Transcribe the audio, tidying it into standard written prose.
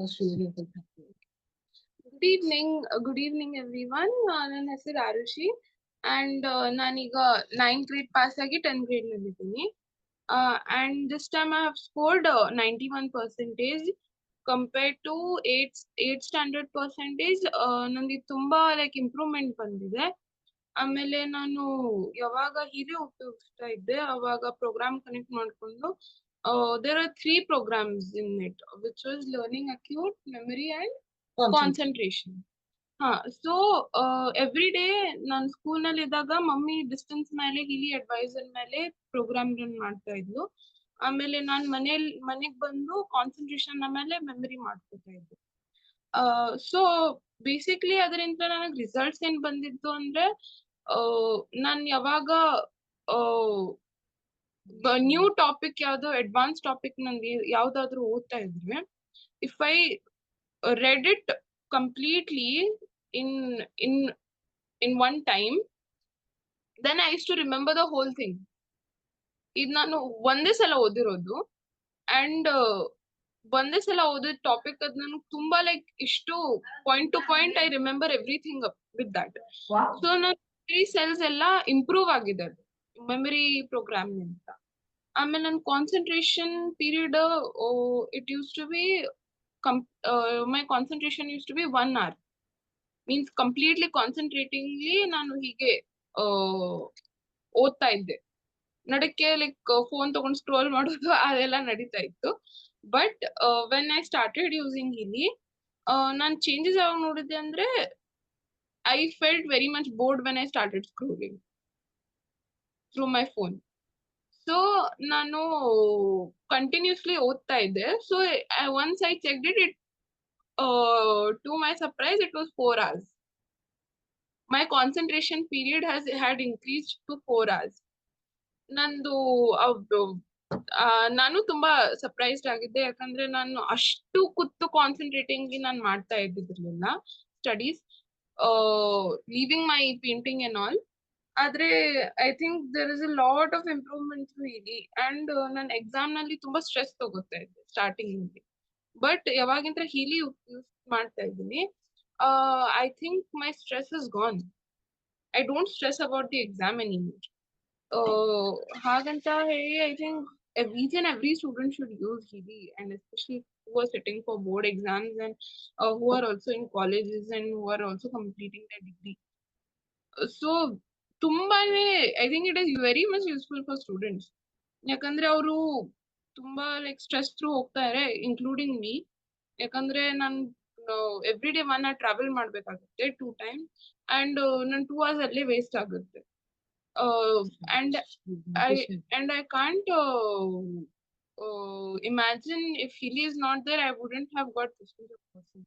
Good evening everyone. ನನ್ನ ಹೆಸರು Arushi and ನಾನೀಗ 9th grade ಪಾಸ್ ಆಗಿ 10th grade ನಲ್ಲಿದ್ದೀನಿ. And this time I have scored 91% compared to 8 standard percentage. ನನಗೆ ತುಂಬಾ like improvement ಬಂದಿದೆ. ಆಮೇಲೆ ನಾನು ಯಾವಾಗ ಹಿರಿಯ ಉಪಯೋಗಿಸ್ತಾ ಇದ್ದೆ ಅವಾಗ ಪ್ರೋಗ್ರಾಮ್ ಕನೆಕ್ಟ್ ಮಾಡ್ಕೊಂಡು there are 3 programs in it, which was learning acute, memory and concentration. So every day ನಾನು ಸ್ಕೂಲ್ ನಲ್ಲಿ ಇದ್ದಾಗ ಮಮ್ಮಿ ಡಿಸ್ಟೆನ್ಸ್ ಮೇಲೆ ಹಿಲಿ ಅಡ್ವೈಸರ್ ಮೇಲೆ ಪ್ರೋಗ್ರಾಮ್ ರನ್ ಮಾಡ್ತಾ ಇದ್ಲು. ಆಮೇಲೆ ನಾನು ಮನೆಗ್ ಬಂದು ಕಾನ್ಸಂಟ್ರೇಷನ್ ಮೇಲೆ ಮೆಮರಿ ಮಾಡ್ಕೊತಾ ಇದ್ದೆ. ಸೊ ಬೇಸಿಕ್ಲಿ ಅದರಿಂದ ನನಗೆ ರಿಸಲ್ಟ್ಸ್ ಏನ್ ಬಂದಿತ್ತು ಅಂದ್ರೆ ನಾನು ಯಾವಾಗ ನ್ಯೂ ಟಾಪಿಕ್ ಯಾವ್ದು ಅಡ್ವಾನ್ಸ್ ಟಾಪಿಕ್ ನಂಗೆ ಯಾವ್ದಾದ್ರು ಓದ್ತಾ ಇದ್ರೆ if I read it completely in in in one time, then I used to remember the whole thing. ಇದು ನಾನು ಒಂದೇ ಸಲ ಓದಿರೋದು ಅಂಡ್ ಒಂದೇ ಸಲ ಓದಿದ ಟಾಪಿಕ್ ಅದ್ ನನಗೆ ತುಂಬಾ ಲೈಕ್ ಇಷ್ಟು point to point I remember everything with that. So ನನ್ನ ಸೆಲ್ಸ್ ಎಲ್ಲ ಇಂಪ್ರೂವ್ ಆಗಿದೆ ಮೆಮರಿ ಪ್ರೋಗ್ರಾಮ್ ನಿಂದ. ಆಮೇಲೆ ನನ್ನ concentration period it used to be my concentration used to be 1 hour. Means completely concentratingly ನಾನು ಹೀಗೆ ಓದ್ತಾ ಇದ್ದೆ. ನಡಕ್ಕೆ ಲೈಕ್ ಫೋನ್ ತಗೊಂಡು ಸ್ಕ್ರೋಲ್ ಮಾಡೋದು ಅದೆಲ್ಲ ನಡೀತಾ ಇತ್ತು. But when I started using ಹಿಲಿ ನಾನು ಚೇಂಜಸ್ ಯಾವಾಗ ನೋಡಿದ್ದೆ ಅಂದ್ರೆ I felt very much board when I started scrolling through my phone. So ನಾನು ಕಂಟಿನ್ಯೂಸ್ಲಿ ಓದ್ತಾ ಇದ್ದೆ. So once I checked it to my surprise it was 4 hours. My concentration period had increased to 4 hours. ನಂದು ನಾನು ತುಂಬಾ surprised ಆಗಿದ್ದೆ, ಯಾಕಂದ್ರೆ ನಾನು ಅಷ್ಟು ಕೂತು ಕಾನ್ಸಂಟ್ರೇಟಿಂಗ್ ನಾನು ಮಾಡ್ತಾ ಇದ್ದಿರ್ಲಿಲ್ಲ studies, leaving my painting and all. ಆದ್ರೆ I think there is a lot of improvement ಇಲ್ಲಿ. ಅಂಡ್ ನನ್ನ ಎಕ್ಸಾಮ್ ನಲ್ಲಿ ತುಂಬಾ ಸ್ಟ್ರೆಸ್ ತಗೋತಾ ಇದ್ದೆ ಸ್ಟಾರ್ಟಿಂಗ್ ನಲ್ಲಿ. ಬಟ್ ಯಾವಾಗಿಂದ ಹೀಲಿ ಯೂಸ್ ಮಾಡ್ತಾ ಇದ್ದೀನಿ, I think my stress is gone. I don't stress about the exam anymore. ಹಾಗಂತ ಹೇಳಿ I think each and every student should use Healy, and especially who are sitting for board exams and who are also in colleges and who are also completing their degree. So ತುಂಬಾನೇ I think it is very much useful for students. ಯಾಕಂದ್ರೆ ಅವರು ತುಂಬಾ like stress through ಹೋಗ್ತಾರೆ, including me. ಯಾಕಂದ್ರೆ ನಾನು every day 1 hour travel ಮಾಡ್ಬೇಕಾಗುತ್ತೆ 2 times, and ನನ್ 2 hours ಅಲ್ಲೇ ವೇಸ್ಟ್ ಆಗುತ್ತೆ. And I can't imagine if Healy is not there, I wouldn't have got this much of person.